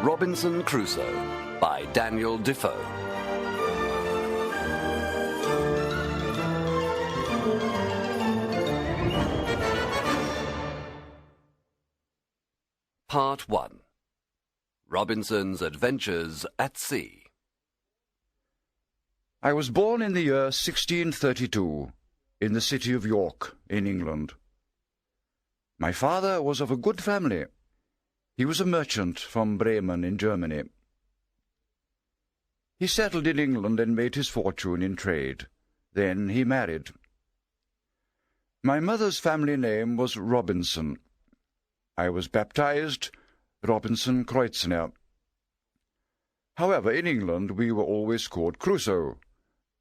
Robinson Crusoe by Daniel Defoe. Part 1. Robinson's Adventures at Sea. I was born in the year 1632, in the city of York, in England. My father was of a good family. He was a merchant from Bremen in Germany. He settled in England and made his fortune in trade. Then he married. My mother's family name was Robinson. I was baptized Robinson Kreutzner. However, in England we were always called Crusoe,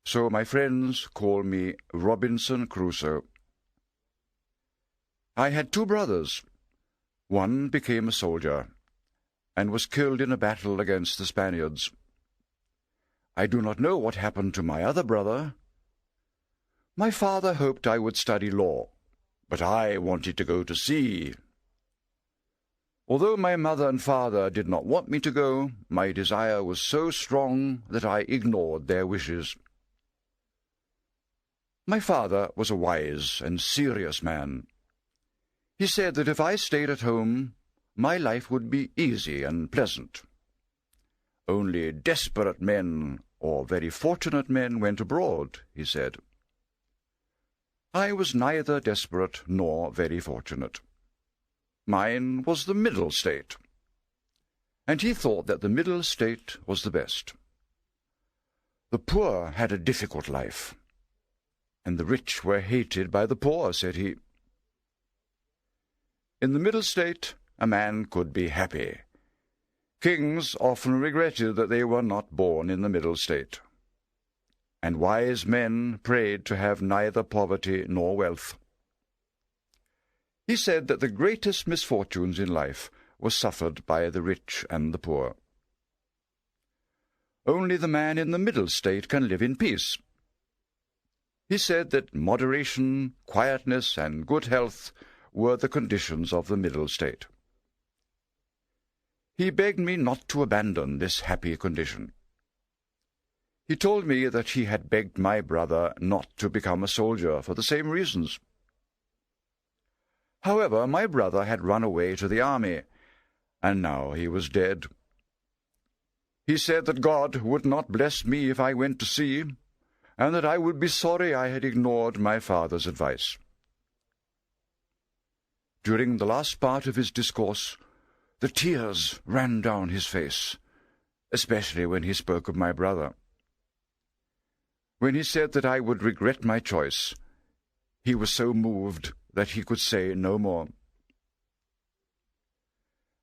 so my friends call me Robinson Crusoe. I had 2 brothers. One became a soldier, and was killed in a battle against the Spaniards. I do not know what happened to my other brother. My father hoped I would study law, but I wanted to go to sea. Although my mother and father did not want me to go, my desire was so strong that I ignored their wishes. My father was a wise and serious man. He said that if I stayed at home, my life would be easy and pleasant. Only desperate men or very fortunate men went abroad, he said. I was neither desperate nor very fortunate. Mine was the middle state, and he thought that the middle state was the best. The poor had a difficult life, and the rich were hated by the poor, said he. In the middle state, a man could be happy. Kings often regretted that they were not born in the middle state, and wise men prayed to have neither poverty nor wealth. He said that the greatest misfortunes in life were suffered by the rich and the poor. Only the man in the middle state can live in peace. He said that moderation, quietness, and good health were the conditions of the middle state. He begged me not to abandon this happy condition. He told me that he had begged my brother not to become a soldier for the same reasons. However, my brother had run away to the army, and now he was dead. He said that God would not bless me if I went to sea, and that I would be sorry I had ignored my father's advice. During the last part of his discourse, the tears ran down his face, especially when he spoke of my brother. When he said that I would regret my choice, he was so moved that he could say no more.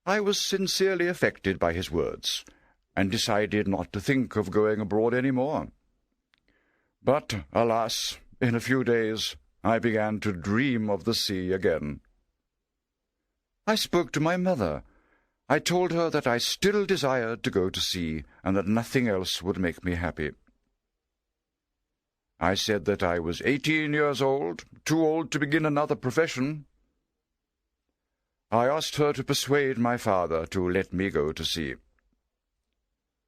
I was sincerely affected by his words, and decided not to think of going abroad any more. But, alas, in a few days I began to dream of the sea again. I spoke to my mother. I told her that I still desired to go to sea, and that nothing else would make me happy. I said that I was 18 years old, too old to begin another profession. I asked her to persuade my father to let me go to sea.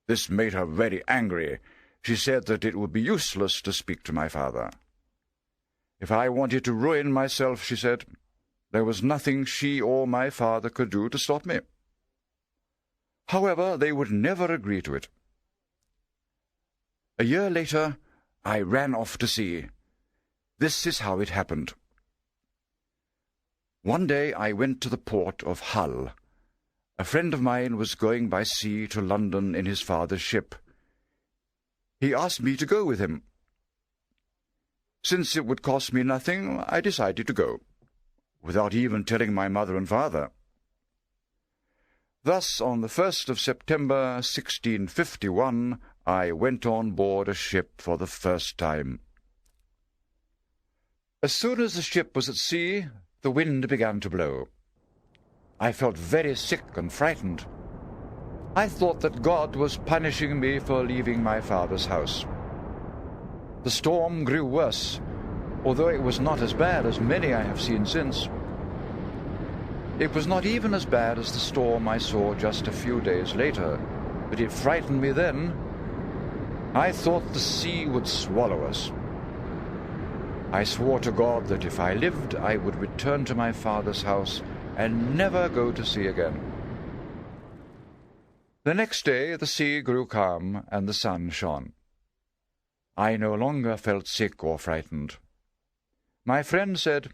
This made her very angry. She said that it would be useless to speak to my father. If I wanted to ruin myself, she said, there was nothing she or my father could do to stop me. However, they would never agree to it. A year later, I ran off to sea. This is how it happened. One day I went to the port of Hull. A friend of mine was going by sea to London in his father's ship. He asked me to go with him. Since it would cost me nothing, I decided to go, without even telling my mother and father. Thus, on the 1st of September, 1651, I went on board a ship for the first time. As soon as the ship was at sea, the wind began to blow. I felt very sick and frightened. I thought that God was punishing me for leaving my father's house. The storm grew worse, although it was not as bad as many I have seen since. It was not even as bad as the storm I saw just a few days later, but it frightened me then. I thought the sea would swallow us. I swore to God that if I lived, I would return to my father's house and never go to sea again. The next day the sea grew calm and the sun shone. I no longer felt sick or frightened. My friend said,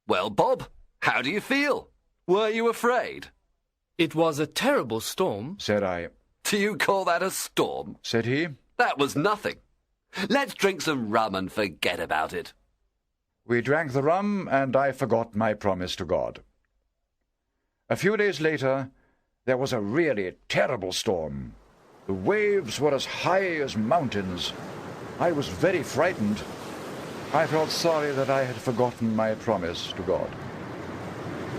"Well, Bob, how do you feel? Were you afraid?" "It was a terrible storm," said I. "Do you call that a storm?" said he. "That was nothing. Let's drink some rum and forget about it." We drank the rum, and I forgot my promise to God. A few days later, there was a really terrible storm. The waves were as high as mountains. I was very frightened. I felt sorry that I had forgotten my promise to God.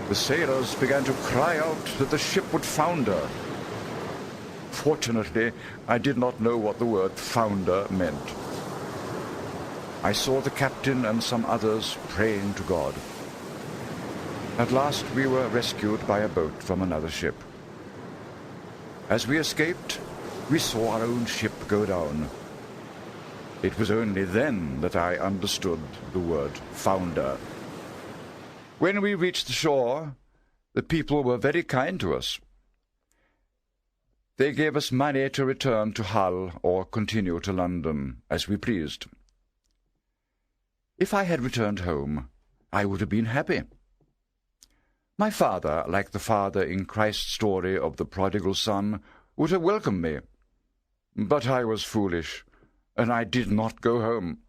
The sailors began to cry out that the ship would founder. Fortunately, I did not know what the word founder meant. I saw the captain and some others praying to God. At last we were rescued by a boat from another ship. As we escaped, we saw our own ship go down. It was only then that I understood the word founder. When we reached the shore, the people were very kind to us. They gave us money to return to Hull or continue to London, as we pleased. If I had returned home, I would have been happy. My father, like the father in Christ's story of the prodigal son, would have welcomed me. But I was foolish, and I did not go home.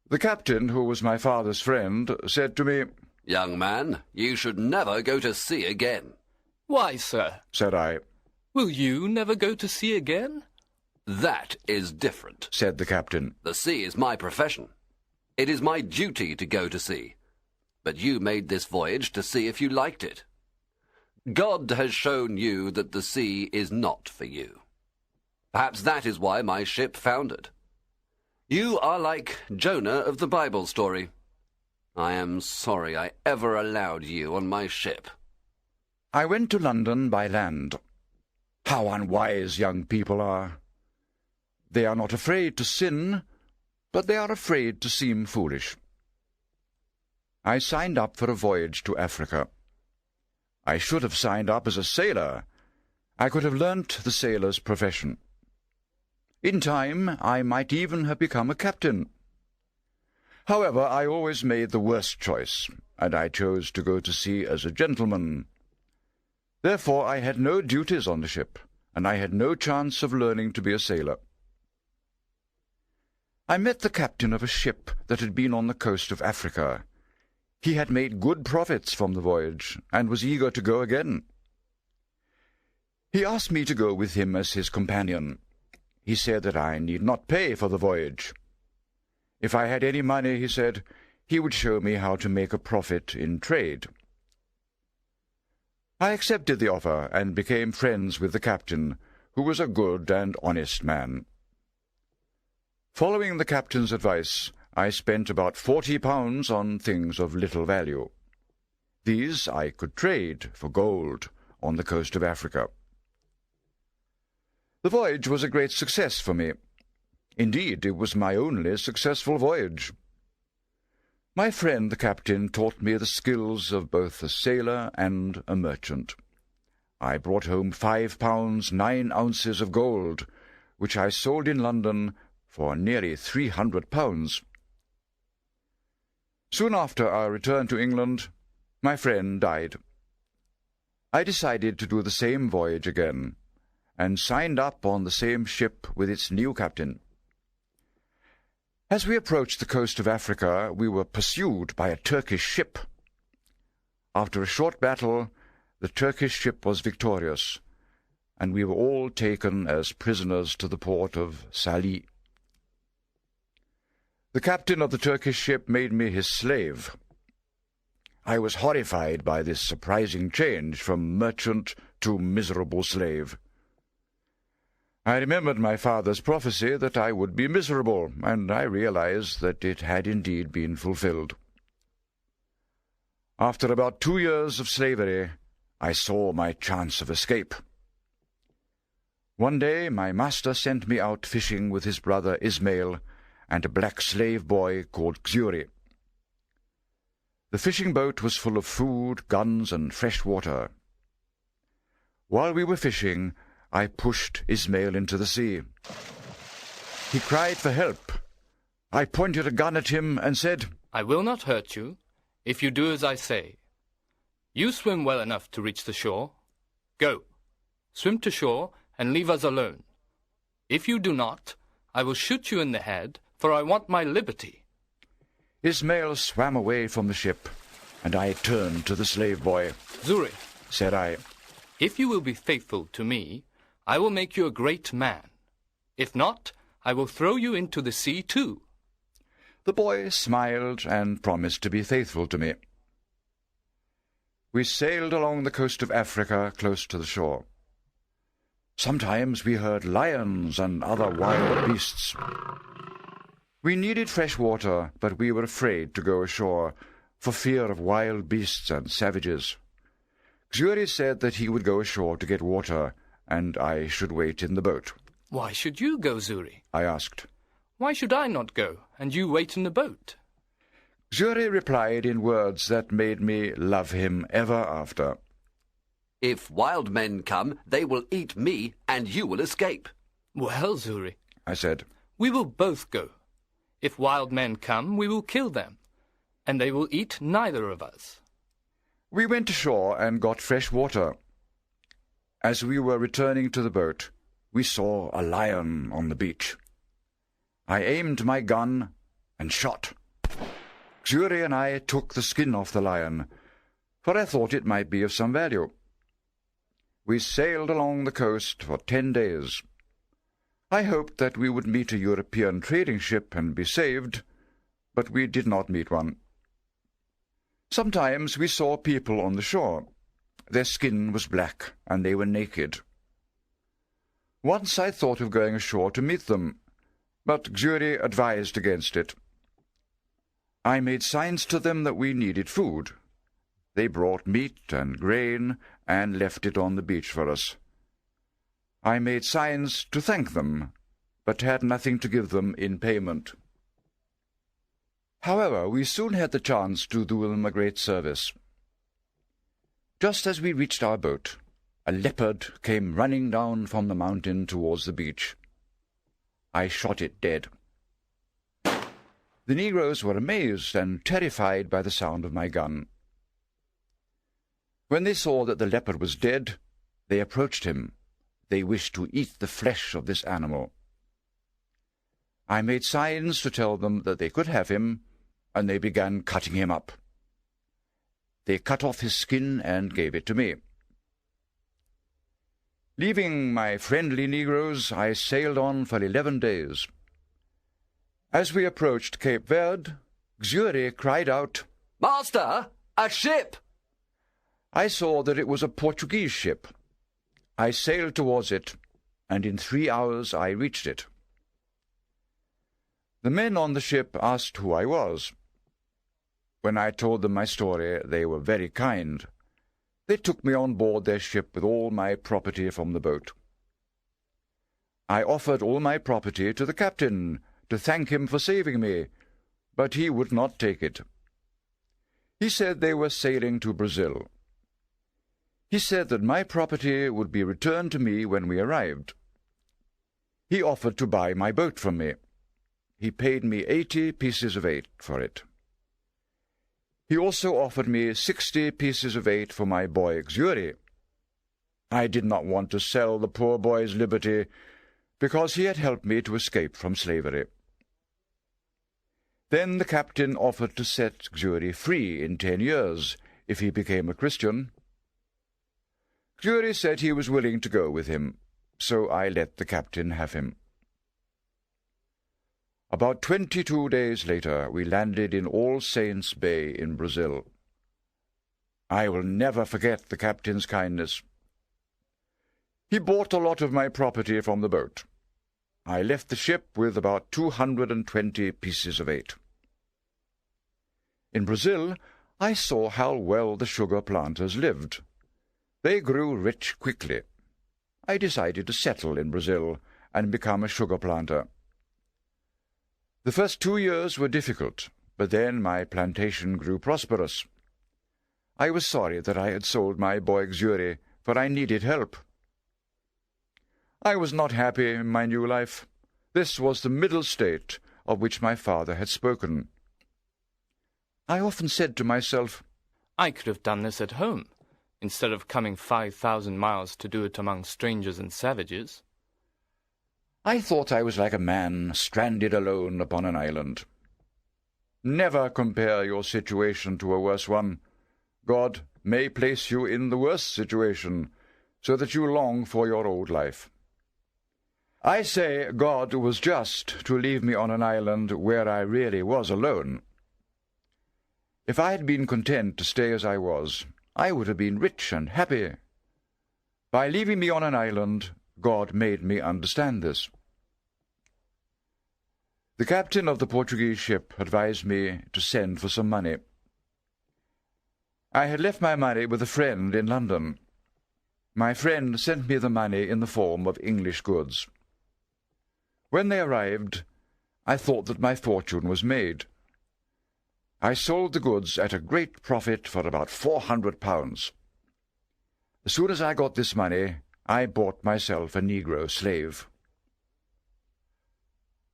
The captain, who was my father's friend, said to me, "Young man, you should never go to sea again." "Why, sir?" said I. "Will you never go to sea again?" "That is different," said the captain. "The sea is my profession. It is my duty to go to sea. But you made this voyage to see if you liked it. God has shown you that the sea is not for you. Perhaps that is why my ship foundered. You are like Jonah of the Bible story. I am sorry I ever allowed you on my ship." I went to London by land. How unwise young people are! They are not afraid to sin, but they are afraid to seem foolish. I signed up for a voyage to Africa. I should have signed up as a sailor. I could have learnt the sailor's profession. In time, I might even have become a captain. However, I always made the worst choice, and I chose to go to sea as a gentleman. Therefore, I had no duties on the ship, and I had no chance of learning to be a sailor. I met the captain of a ship that had been on the coast of Africa. He had made good profits from the voyage, and was eager to go again. He asked me to go with him as his companion. He said that I need not pay for the voyage. If I had any money, he said, he would show me how to make a profit in trade. I accepted the offer and became friends with the captain, who was a good and honest man. Following the captain's advice, I spent about £40 on things of little value. These I could trade for gold on the coast of Africa. The voyage was a great success for me. Indeed, it was my only successful voyage. My friend the captain taught me the skills of both a sailor and a merchant. I brought home £5 9 ounces of gold, which I sold in London for nearly £300. Soon after our return to England, my friend died. I decided to do the same voyage again, and signed up on the same ship with its new captain. As we approached the coast of Africa, we were pursued by a Turkish ship. After a short battle, the Turkish ship was victorious, and we were all taken as prisoners to the port of Salih. The captain of the Turkish ship made me his slave. I was horrified by this surprising change from merchant to miserable slave. I remembered my father's prophecy that I would be miserable, and I realized that it had indeed been fulfilled. After about 2 years of slavery, I saw my chance of escape. One day my master sent me out fishing with his brother Ismail and a black slave boy called Xuri. The fishing boat was full of food, guns, and fresh water. While we were fishing, I pushed Ismail into the sea. He cried for help. I pointed a gun at him and said, I will not hurt you, if you do as I say. You swim well enough to reach the shore. Go, swim to shore and leave us alone. If you do not, I will shoot you in the head, for I want my liberty. Ismail swam away from the ship, and I turned to the slave boy. Xuri, said I, if you will be faithful to me, I will make you a great man. If not, I will throw you into the sea too. The boy smiled and promised to be faithful to me. We sailed along the coast of Africa close to the shore. Sometimes we heard lions and other wild beasts. We needed fresh water, but we were afraid to go ashore for fear of wild beasts and savages. Xuri said that he would go ashore to get water, and I should wait in the boat. Why should you go, Xuri? I asked. Why should I not go, and you wait in the boat? Xuri replied in words that made me love him ever after. If wild men come, they will eat me, and you will escape. Well, Xuri, I said, we will both go. If wild men come, we will kill them, and they will eat neither of us. We went ashore and got fresh water. As we were returning to the boat, we saw a lion on the beach. I aimed my gun and shot. Xuri and I took the skin off the lion, for I thought it might be of some value. We sailed along the coast for 10 days. I hoped that we would meet a European trading ship and be saved, but we did not meet one. Sometimes we saw people on the shore. Their skin was black, and they were naked. Once I thought of going ashore to meet them, but Xuri advised against it. I made signs to them that we needed food. They brought meat and grain and left it on the beach for us. I made signs to thank them, but had nothing to give them in payment. However, we soon had the chance to do them a great service. Just as we reached our boat, a leopard came running down from the mountain towards the beach. I shot it dead. The negroes were amazed and terrified by the sound of my gun. When they saw that the leopard was dead, they approached him. They wished to eat the flesh of this animal. I made signs to tell them that they could have him, and they began cutting him up. They cut off his skin and gave it to me. Leaving my friendly negroes, I sailed on for 11 days. As we approached Cape Verde, Xuri cried out, Master, a ship! I saw that it was a Portuguese ship. I sailed towards it, and in 3 hours I reached it. The men on the ship asked who I was. When I told them my story, they were very kind. They took me on board their ship with all my property from the boat. I offered all my property to the captain to thank him for saving me, but he would not take it. He said they were sailing to Brazil. He said that my property would be returned to me when we arrived. He offered to buy my boat from me. He paid me 80 pieces of 8 for it. He also offered me 60 pieces of 8 for my boy Xuri. I did not want to sell the poor boy's liberty, because he had helped me to escape from slavery. Then the captain offered to set Xuri free in 10 years, if he became a Christian. Xuri said he was willing to go with him, so I let the captain have him. About 22 days later, we landed in All Saints Bay in Brazil. I will never forget the captain's kindness. He bought a lot of my property from the boat. I left the ship with about 220 pieces of 8. In Brazil, I saw how well the sugar planters lived. They grew rich quickly. I decided to settle in Brazil and become a sugar planter. The first 2 years were difficult, but then my plantation grew prosperous. I was sorry that I had sold my Boixiuri, for I needed help. I was not happy in my new life. This was the middle state of which my father had spoken. I often said to myself, I could have done this at home, instead of coming 5,000 miles to do it among strangers and savages. I thought I was like a man stranded alone upon an island. Never compare your situation to a worse one. God may place you in the worst situation, so that you long for your old life. I say God was just to leave me on an island where I really was alone. If I had been content to stay as I was, I would have been rich and happy. By leaving me on an island, God made me understand this. The captain of the Portuguese ship advised me to send for some money. I had left my money with a friend in London. My friend sent me the money in the form of English goods. When they arrived, I thought that my fortune was made. I sold the goods at a great profit for about £400. As soon as I got this money, I bought myself a Negro slave.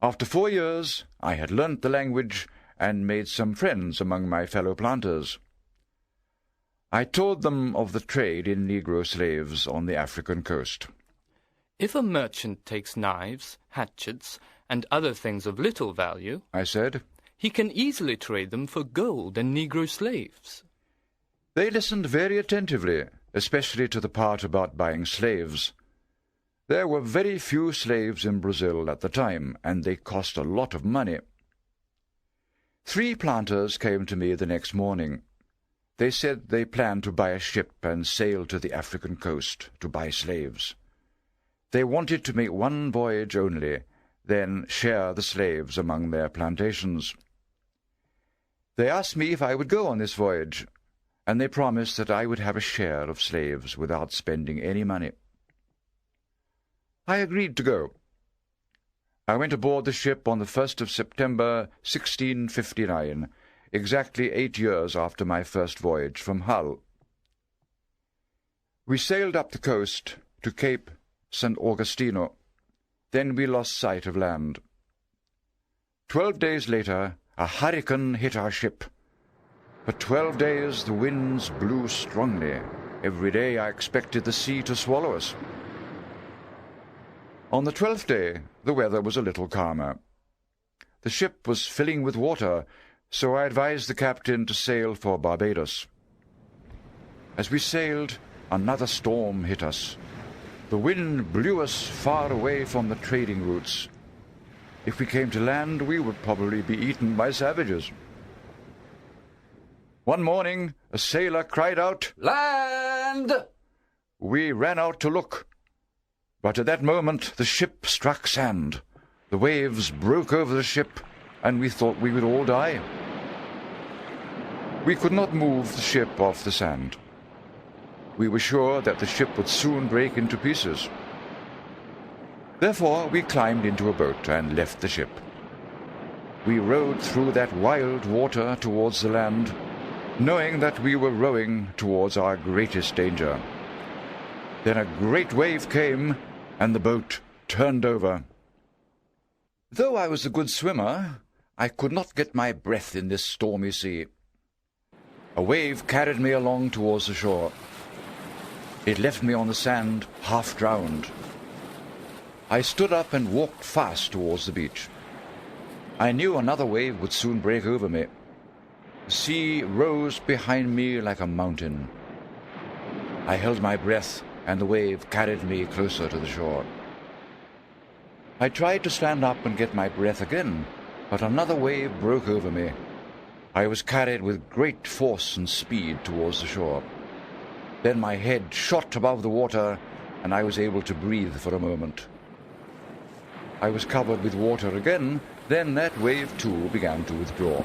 After 4 years, I had learnt the language and made some friends among my fellow planters. I told them of the trade in Negro slaves on the African coast. If a merchant takes knives, hatchets, and other things of little value, I said, he can easily trade them for gold and Negro slaves. They listened very attentively, especially to the part about buying slaves. There were very few slaves in Brazil at the time, and they cost a lot of money. 3 planters came to me the next morning. They said they planned to buy a ship and sail to the African coast to buy slaves. They wanted to make one voyage only, then share the slaves among their plantations. They asked me if I would go on this voyage, and they promised that I would have a share of slaves without spending any money. I agreed to go. I went aboard the ship on the 1st of September, 1659, exactly 8 years after my first voyage from Hull. We sailed up the coast to Cape St. Augustino. Then we lost sight of land. 12 days later, a hurricane hit our ship. For 12 days the winds blew strongly. Every day I expected the sea to swallow us. On the 12th day, the weather was a little calmer. The ship was filling with water, so I advised the captain to sail for Barbados. As we sailed, another storm hit us. The wind blew us far away from the trading routes. If we came to land, we would probably be eaten by savages. One morning, a sailor cried out, Land! We ran out to look. But at that moment, the ship struck sand. The waves broke over the ship, and we thought we would all die. We could not move the ship off the sand. We were sure that the ship would soon break into pieces. Therefore, we climbed into a boat and left the ship. We rowed through that wild water towards the land, knowing that we were rowing towards our greatest danger. Then a great wave came, and the boat turned over. Though I was a good swimmer, I could not get my breath in this stormy sea. A wave carried me along towards the shore. It left me on the sand, half drowned. I stood up and walked fast towards the beach. I knew another wave would soon break over me. The sea rose behind me like a mountain. I held my breath, and the wave carried me closer to the shore. I tried to stand up and get my breath again, but another wave broke over me. I was carried with great force and speed towards the shore. Then my head shot above the water, and I was able to breathe for a moment. I was covered with water again, then that wave too began to withdraw.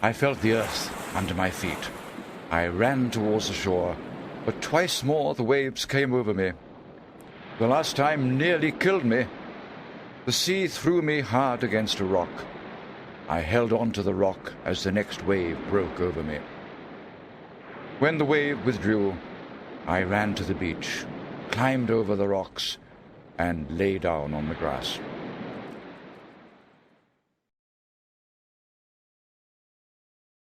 I felt the earth under my feet. I ran towards the shore, but twice more the waves came over me. The last time nearly killed me. The sea threw me hard against a rock. I held on to the rock as the next wave broke over me. When the wave withdrew, I ran to the beach, climbed over the rocks, and lay down on the grass.